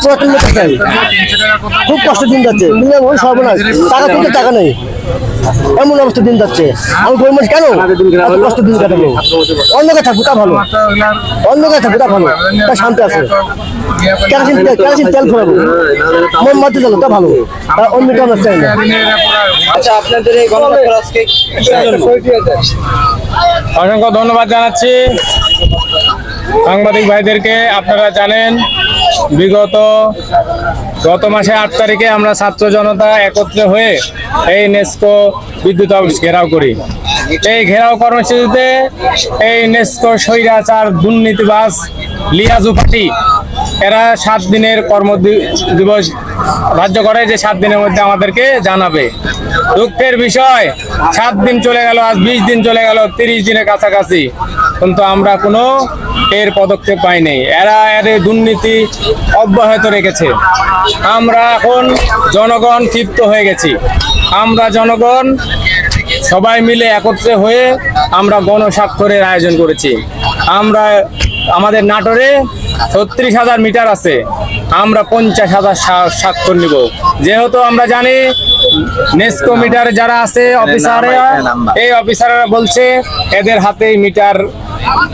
পুরাতন লোক চাই, খুব কষ্ট দিন যাচ্ছে, সর্বনাশ, টাকা তুলতে টাকা নেই, এমন অবস্থা দিন যাচ্ছে। আমি গরিব মানুষ, কেন এত কষ্ট দিন কাটাবো? অন্য কাছে থাকবো তা ভালো, অন্য কাছে থাকবো তা ভালো, তা শান্তি আছে। কেরাসিন তেল ফোরাবো, মোমবাতি জ্বালো তা ভালো, আর অন্য কাজ চাই না। আচ্ছা, আপনাদের এই গণস্বাক্ষর আজকে অসংখ্য ধন্যবাদ জানাচ্ছি সাংবাদিক ভাইদেরকে। আপনারা জানেন গত মাসে 8 তারিখে আমরা ছাত্র জনতা একত্রে হয়ে এই নেস্কো বিদ্যুৎ অফিস ঘেরাও করি। এই ঘেরাও কর্মসূচিতে এই নেস্কো স্বৈরাচার দুর্নীতিবাজ লিয়াজু পার্টি এরা 7 দিনের কর্মদিবস ধার্য করে, যে 7 দিনের মধ্যে আমাদেরকে জানাবে। দুঃখের বিষয়, 7 দিন চলে গেল, আজ 20 দিন চলে গেল, 30 দিনের কাছাকাছি, কিন্তু আমরা কোনো এর পদক্ষেপ পাইনি। এরা এদের দুর্নীতি অব্যাহত রেখেছে। আমরা এখন জনগণ ক্ষিপ্ত হয়ে গেছি। আমরা জনগণ সবাই মিলে একত্রে হয়ে আমরা গণস্বাক্ষরের আয়োজন করেছি। আমাদের নাটোরে 36,000 মিটার আছে, আমরা 50,000 স্বাক্ষর নিব। যেহেতু আমরা জানি নেস্কো মিটার যারা আছে অফিসাররা, এই অফিসাররা বলছে এদের হাতে মিটার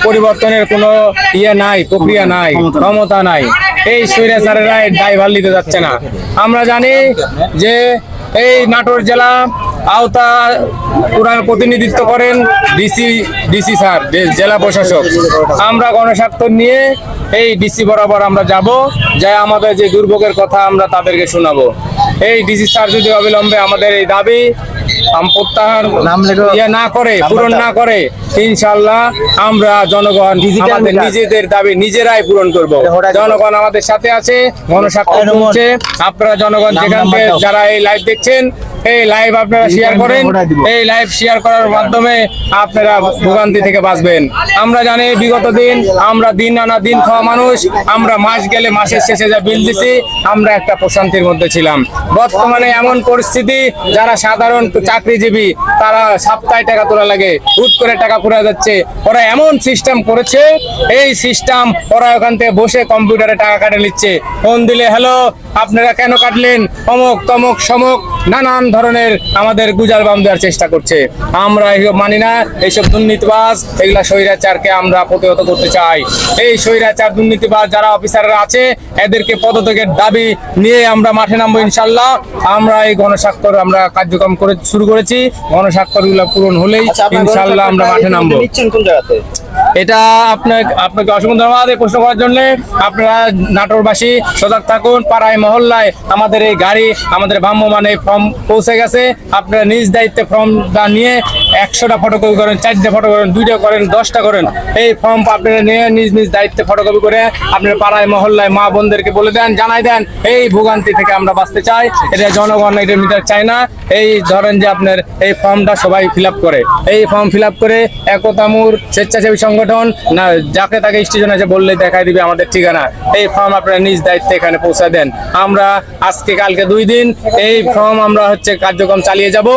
পরিবর্তনের কোনো নাই, প্রক্রিয়া নাই, ক্ষমতা নাই। এই স্বৈরাচারেরা দায়ভার নিতে যাচ্ছে না। আমরা জানি যে এই নাটোর জেলা আওতা প্রতিনিধিত্ব করেন ডিসি স্যার, জেলা প্রশাসক। আমরা গণস্বাক্ষর নিয়ে এই ডিসি বরাবর আমরা যাব, যাই আমাদের যে দুর্ভোগের কথা আমরা তাদেরকে শোনাবো। এই ডিসি স্যার যদি অবিলম্বে আমাদের এই দাবি প্রত্যাহার পূরণ না করে, ইনশাল্লাহ আমরা জনগণ আমাদের নিজেদের দাবি নিজেরাই পূরণ করব। জনগণ আমাদের সাথে আছে, গণস্বাক্ষর চলছে। আপনারা জনগণ যেখান থেকে যারা এই লাইভ দেখছেন, এই লাইভ আপনারা শেয়ার করেন। এই লাইভ শেয়ার করার মাধ্যমে আপনারা ভোগান্তি থেকে বাঁচবেন। আমরা জানি বিগত দিন আমরা দিন আনা দিন খাওয়া মানুষ, আমরা মাস গেলে মাসের শেষে যা বিল দিছি, আমরা একটা প্রশান্তির মধ্যে ছিলাম। বর্তমানে এমন পরিস্থিতি, যারা সাধারণ চাকরিজীবী তারা সপ্তাহে টাকা তোলা লাগে, হুট করে টাকা পুরা যাচ্ছে। ওরা এমন সিস্টেম করেছে, এই সিস্টেম ওরা ওখান থেকে বসে কম্পিউটারে টাকা কাটে নিচ্ছে। ফোন দিলে হ্যালো আপনারা কেন কাটলেন, অমুক তমক সমক নানান ধরনের আমাদের গুজার বাম দেওয়ার চেষ্টা করছে। আমরা এইসব মানি না, এইসব দুর্নীতিবাজ, এগুলা স্বৈরাচারকে আমরা প্রতিহত করতে চাই। এই স্বৈরাচার দুর্নীতিবাজ যারা অফিসাররা আছে, এদেরকে পদত্যাগের দাবি নিয়ে আমরা মাঠে নামবো ইনশাল্লাহ। আমরা এই গণস্বাক্ষর আমরা কার্যক্রম শুরু করেছি। গণস্বাক্ষরগুলো পূরণ হলেই ইনশাল্লাহ আমরা মাঠে নামবো। এটা আপনাকে অসংখ্য ধন্যবাদ এই প্রশ্ন করার জন্য। আপনারা নাটোরবাসী সজাগ থাকুন। পাড়ায় মহল্লায় আমাদের এই গাড়ি, আমাদের ভ্রাম্যমানে ফর্ম পৌঁছে গেছে। আপনারা নিজ দায়িত্বে ফর্মটা নিয়ে 100টা ফটোকপি করেন, 4টা ফটো করেন, 2টা করেন, 10টা করেন। এই ফর্ম আপনারা নিয়ে নিজ নিজ দায়িত্বে ফটোকপি করে আপনার পাড়ায় মহল্লায় মা বোনদেরকে বলে দেন, জানাই দেন, এই ভোগান্তি থেকে আমরা বাঁচতে চাই। এটা জনগণ এটা মিটার চায় না। এই ধরেন যে আপনার এই ফর্মটা সবাই ফিল আপ করে, এই ফর্ম ফিল আপ করে একতামূর স্বেচ্ছাসেবী সংগঠন না যাকে তাকে স্টেশন আছে বললে দেখাই দিবে আমাদের ঠিকানা। এই ফর্ম আপনারা নিজ দায়িত্বে এখানে পৌঁছে দেন। আমরা আজকে কালকে 2 দিন এই ফর্ম আমরা কার্যক্রম চালিয়ে যাব।